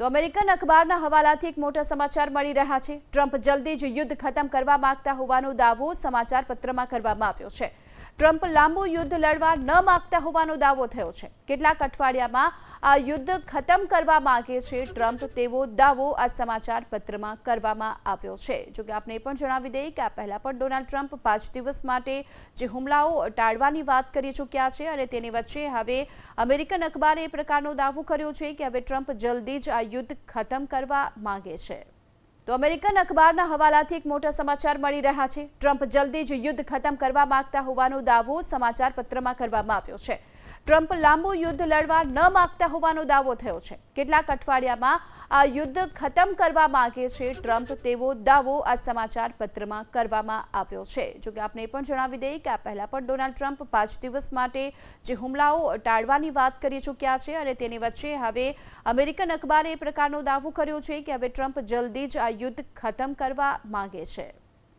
તો અમેરિકન અખબારના હવાલાથી એક મોટા સમાચાર મળી રહ્યા છે। ટ્રમ્પ જલ્દી જ યુદ્ધ ખતમ કરવા માંગતા હોવાનો દાવો સમાચાર પત્રમાં કરવામાં આવ્યો છે। ટ્રમ્પ લાંબુ યુદ્ધ લડવા ન માંગતા હોવાનો દાવો થયો છે। કેટલાક અઠવાડિયામાં આ યુદ્ધ ખતમ કરવા માંગે છે ટ્રમ્પ, તેવો દાવો આ સમાચાર પત્રમાં કરવામાં આવ્યો છે। જો કે આપણે પણ જણાવી દઈએ કે આ પહેલા પણ ડોનાલ્ડ ટ્રમ્પ 5 દિવસ માટે જે હુમલાઓ ટાળવાની વાત કરી ચૂક્યા છે અને તેની વચ્ચે હવે અમેરિકન અખબારે એ પ્રકારનો દાવો કર્યો છે કે હવે ટ્રમ્પ જલ્દી જ આ યુદ્ધ ખતમ કરવા માંગે છે। તો અમેરિકન અખબારના હવાલાથી એક મોટા સમાચાર મળી રહ્યા છે। ટ્રમ્પ જલ્દી જ યુદ્ધ ખતમ કરવા માંગતા હોવાનો દાવો સમાચાર પત્રમાં કરવામાં આવ્યો છે। ટ્રમ્પ લાંબુ યુદ્ધ લડવા ન માંગતા હોવાનો દાવો થયો છે। કેટલાક અઠવાડિયામાં આ યુદ્ધ ખતમ કરવા માંગે છે ટ્રમ્પ, તેવો દાવો આ સમાચાર પત્રમાં કરવામાં આવ્યો છે। જો કે આપણે પણ જણાવી દઈએ કે આ પહેલા પણ ડોનાલ્ડ ટ્રમ્પ 5 દિવસ માટે જે હુમલાઓ ટાળવાની વાત કરી ચૂક્યા છે અને તેની વચ્ચે હવે અમેરિકન અખબારે એ પ્રકારનો દાવો કર્યો છે કે હવે ટ્રમ્પ જલ્દી જ આ યુદ્ધ ખતમ કરવા માંગે છે।